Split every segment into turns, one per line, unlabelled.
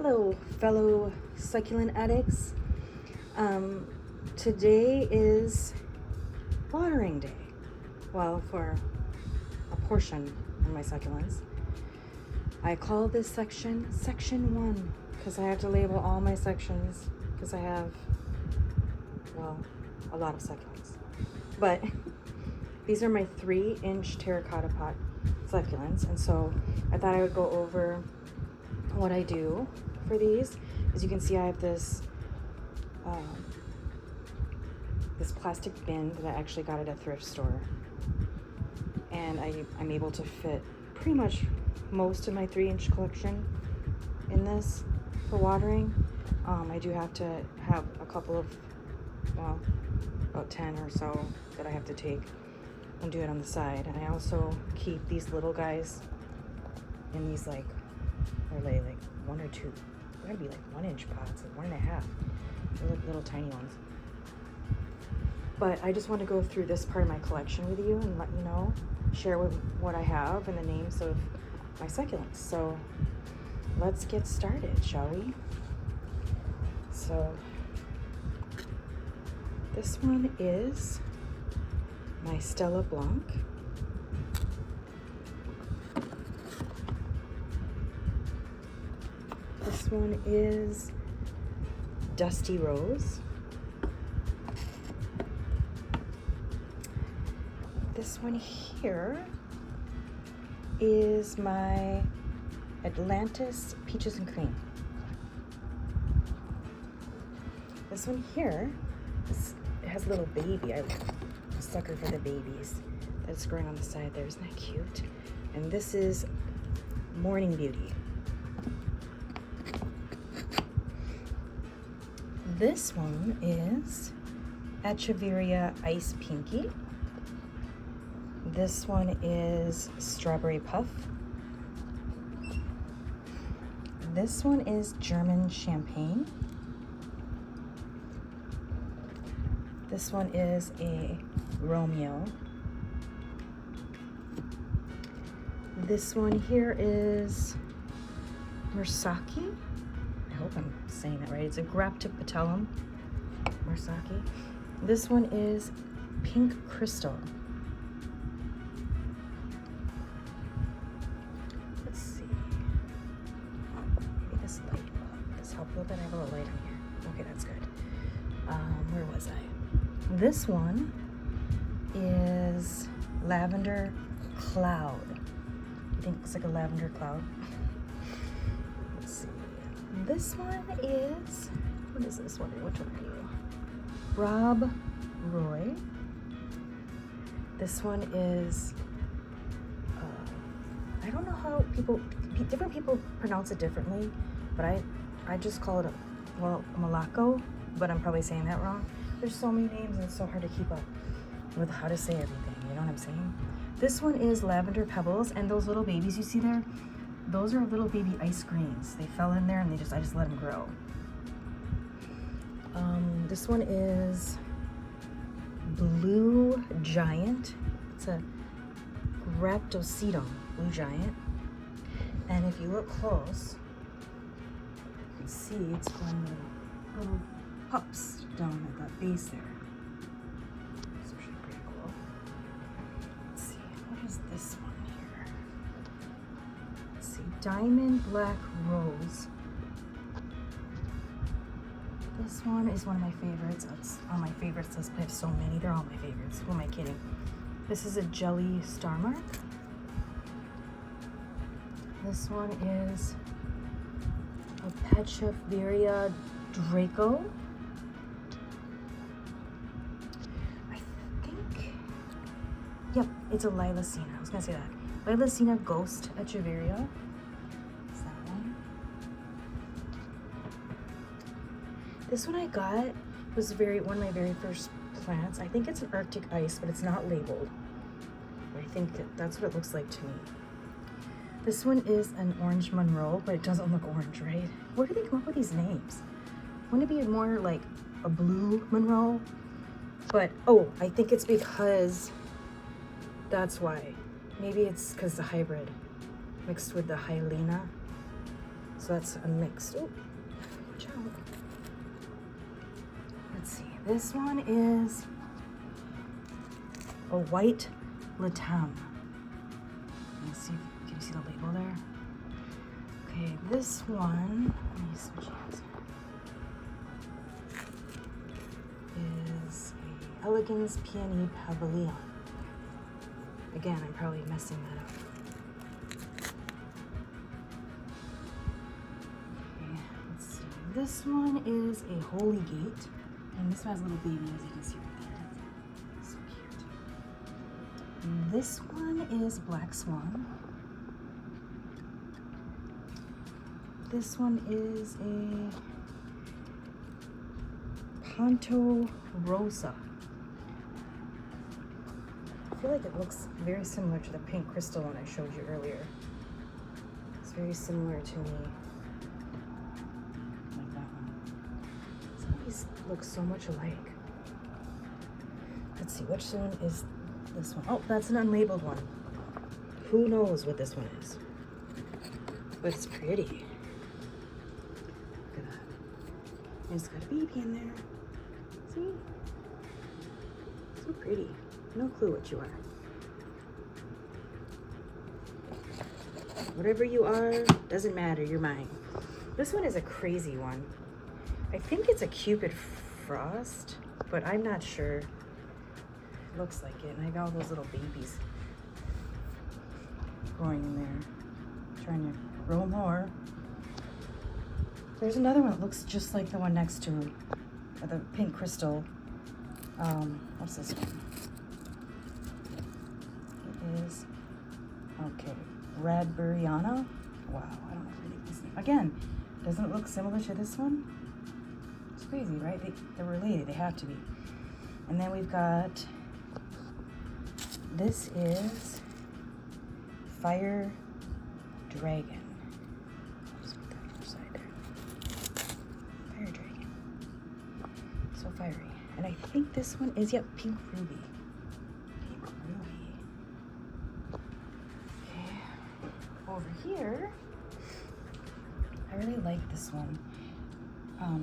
Hello, fellow succulent addicts. Today is watering day. Well, for a portion of my succulents. I call this section Section 1 because I have to label all my sections because I have, well, a lot of succulents. But these are my 3-inch terracotta pot succulents, and so I thought I would go over what I do for these. As you can see, I have this this plastic bin that I actually got at a thrift store, and I'm able to fit pretty much most of my 3-inch collection in this for watering. I do have to have a couple of, well, about 10 or so that I have to take and do it on the side. And I also keep these little guys in these like 1 or 2. They're gonna be like 1-inch pots, like 1.5. They're like little tiny ones. But I just want to go through this part of my collection with you and let you know, share what I have and the names of my succulents. So let's get started, shall we? So this one is my Stella Blanc. This one is Dusty Rose. This one here is my Atlantis Peaches and Cream. This one here it has a little baby. I'm a sucker for the babies that's growing on the side there. Isn't that cute? And this is Morning Beauty. This one is Echeveria Ice Pinky. This one is Strawberry Puff. This one is German Champagne. This one is a Romeo. This one here is Mursaki. I hope I'm saying that right. It's a Graptopetellum Mursaki. This one is Pink Crystal. Let's see. Maybe this light will help a little bit. I have a little light on here. Okay, that's good. Where was I? This one is Lavender Cloud. I think it's like a lavender cloud. Let's see. This one is, what is this one? Which one are you? Rob Roy. This one is, I don't know how different people pronounce it differently, but I just call it, Malaco, but I'm probably saying that wrong. There's so many names and it's so hard to keep up with how to say everything, you know what I'm saying? This one is Lavender Pebbles, and those little babies you see there, those are little baby ice greens. They fell in there and I just let them grow. This one is Blue Giant. It's a Graptocedum Blue Giant. And if you look close, you can see it's growing little pups down at that base there. It's actually pretty cool. Let's see, what is this one here? Let's see, Diamond Black Rose. This one is one of my favorites. It's on my favorites list. I have so many. They're all my favorites. Who am I kidding? This is a Jelly Starmark. This one is a Echeveria Draco. I think, yep, it's a Lilacina. I was gonna say that. Lilacina Ghost Echeveria. Is that one? This one I got was one of my very first plants. I think it's an Arctic Ice, but it's not labeled. I think that's what it looks like to me. This one is an Orange Monroe, but it doesn't look orange, right? Where do they come up with these names? Wouldn't it be more like a blue Monroe? But, oh, I think it's because that's why. Maybe it's because the hybrid mixed with the Hyalina. So that's a mixed. Oh, watch out. Let's see. This one is a white latam. Let's see. Can you see the label there? Okay, this one. Let me switch hands here. Is a Elegance Peony Pavilion. Again, I'm probably messing that up. Okay, let's see. This one is a Holy Gate, and this one has a little baby, as you can see right there. So cute. And this one is Black Swan. This one is a Ponto Rosa. I feel like it looks very similar to the pink crystal one I showed you earlier. It's very similar to me. Like that one. Some of these look so much alike. Let's see, which one is this one? Oh, that's an unlabeled one. Who knows what this one is? But it's pretty. Look at that. And it's got a baby in there. See? So pretty. No clue what you are. Whatever you are, doesn't matter, you're mine. This one is a crazy one. I think it's a Cupid Frost, but I'm not sure. It looks like it, and I got all those little babies growing in there. Trying to grow more. There's another one that looks just like the one next to it, the pink crystal. What's this one? Is okay, Radburiana. Wow, I don't know if I this name. Again, doesn't it look similar to this one? It's crazy, right? They're related, they have to be. And then we've got, this is Fire Dragon. Just put that on the side there. Fire Dragon. So fiery. And I think this one is, yep, Pink Ruby. Over here, I really like this one.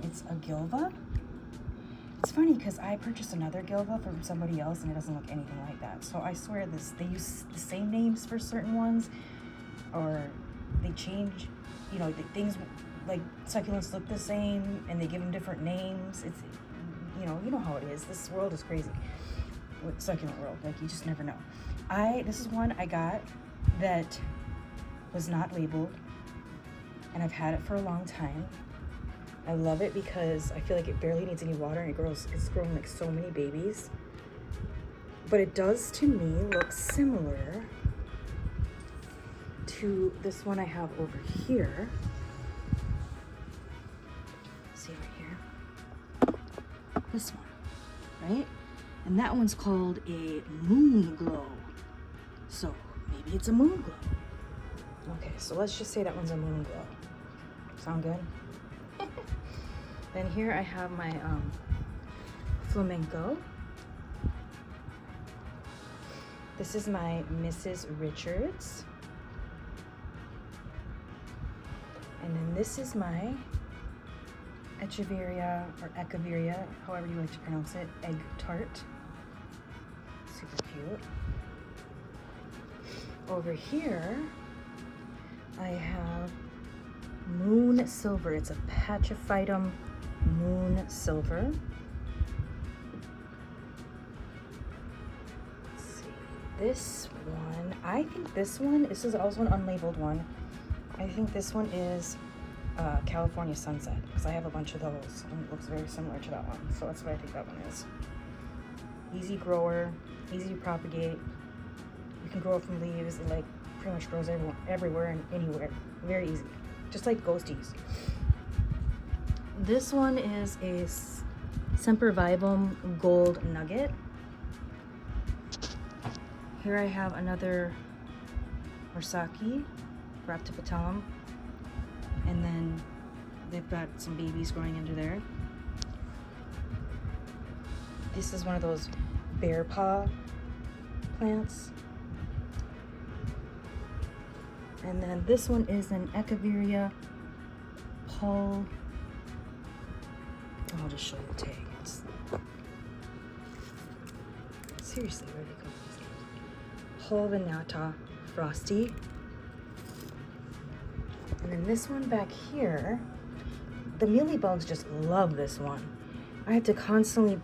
It's a Gilva. It's funny because I purchased another Gilva from somebody else and it doesn't look anything like that. So I swear they use the same names for certain ones, or they change, you know, the things like succulents look the same and they give them different names. It's, you know how it is. This world is crazy with succulent world. Like, you just never know. This is one I got that was not labeled, and I've had it for a long time. I love it because I feel like it barely needs any water, and it's growing like so many babies. But it does, to me, look similar to this one I have over here. See right here? This one, right? And that one's called a Moon Glow. So maybe it's a Moon Glow. Okay, so let's just say that one's a Moon Glow. Sound good? Then here I have my Flamenco. This is my Mrs. Richards. And then this is my Echeveria, or Echeveria, however you like to pronounce it, Egg Tart. Super cute. Over here, I have Moon Silver. It's a Pachyphytum Moon Silver. Let's see. This one, I think this is also an unlabeled one. I think this one is California Sunset, because I have a bunch of those and it looks very similar to that one. So that's what I think that one is. Easy grower, easy to propagate. You can grow it from leaves. It like pretty much grows everywhere and anywhere. Very easy, just like ghosties. This one is a Sempervivum Gold Nugget. Here I have another Orsaki, Raptipetellum, and then they've got some babies growing under there. This is one of those bear paw plants. And then this one is an Echeveria Hull. I'll just show you the tag. It's, seriously, where do they come from? Hull Venata Frosty. And then this one back here, the mealybugs just love this one. I have to constantly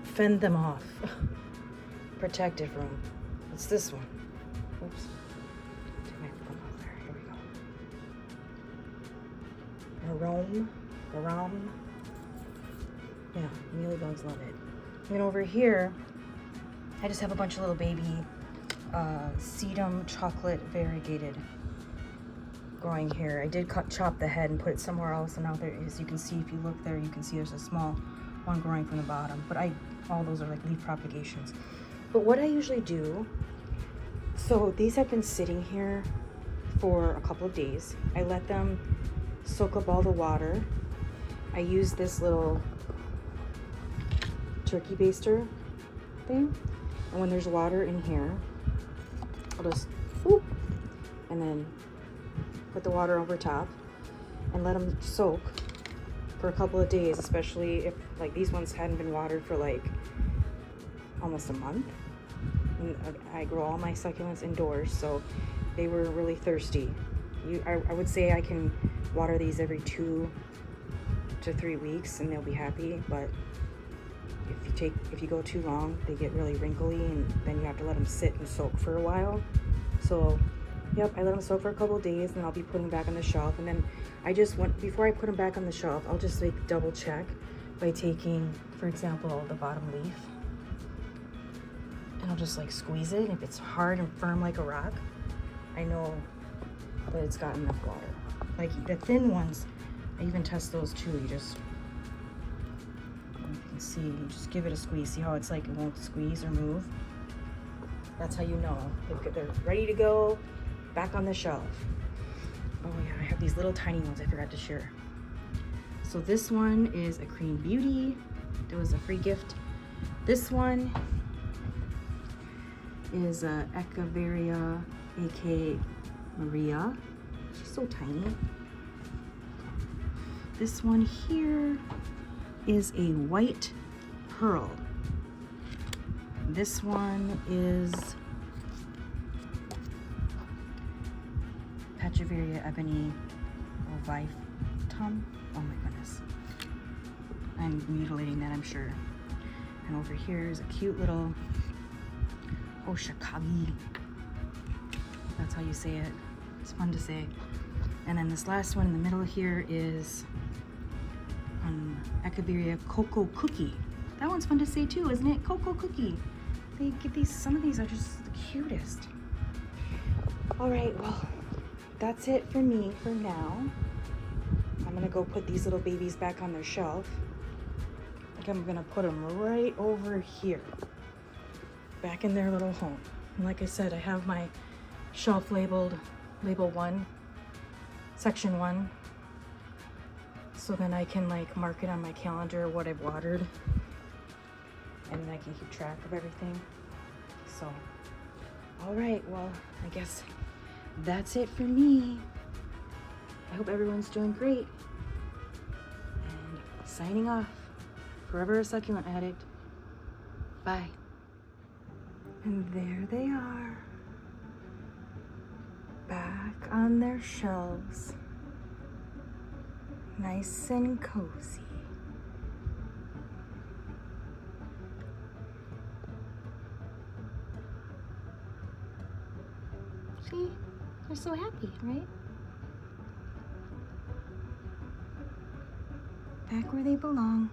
fend them off. Protected from. It's this one. Oops. Take my thumb off there. Here we go. Aram. Yeah, mealybugs love it. And then over here, I just have a bunch of little baby sedum chocolate variegated growing here. I did chop the head and put it somewhere else, and now there is, you can see, if you look there, you can see there's a small one growing from the bottom, but all those are like leaf propagations. But what I usually do, so these have been sitting here for a couple of days. I let them soak up all the water. I use this little turkey baster thing, and when there's water in here, I'll just whoop, and then put the water over top and let them soak for a couple of days, especially if like these ones hadn't been watered for like almost a month. And I grow all my succulents indoors, so they were really thirsty. I would say I can water these every 2 to 3 weeks and they'll be happy, but if you go too long, they get really wrinkly, and then you have to let them sit and soak for a while. So yep, I let them soak for a couple of days, and then I'll be putting them back on the shelf. And then before I put them back on the shelf, I'll just like double check by taking, for example, the bottom leaf, and I'll just like squeeze it. If it's hard and firm like a rock, I know that it's got enough water. Like the thin ones, I even test those too. You can see, you just give it a squeeze. See how it's like it won't squeeze or move? That's how you know they're ready to go back on the shelf. Oh yeah, I have these little tiny ones I forgot to share. So this one is a Cream Beauty. It was a free gift. This one is a Echeveria, aka Maria. She's so tiny. This one here is a White Pearl. This one is Echeveria Ebony Ovitum. Oh my goodness. I'm mutilating that, I'm sure. And over here is a cute little Oshikagi. That's how you say it. It's fun to say. And then this last one in the middle here is Echeveria Cocoa Cookie. That one's fun to say too, isn't it? Cocoa Cookie. They get these, some of these are just the cutest. All right, well, that's it for me for now. I'm gonna go put these little babies back on their shelf. I think I'm gonna put them right over here, back in their little home. And like I said, I have my shelf labeled, label 1, section 1, so then I can like mark it on my calendar what I've watered, and then I can keep track of everything. So, all right, well, I guess that's it for me. I hope everyone's doing great. And signing off, forever a succulent addict. Bye. And there they are, back on their shelves, nice and cozy. See, they're so happy, right? Back where they belong.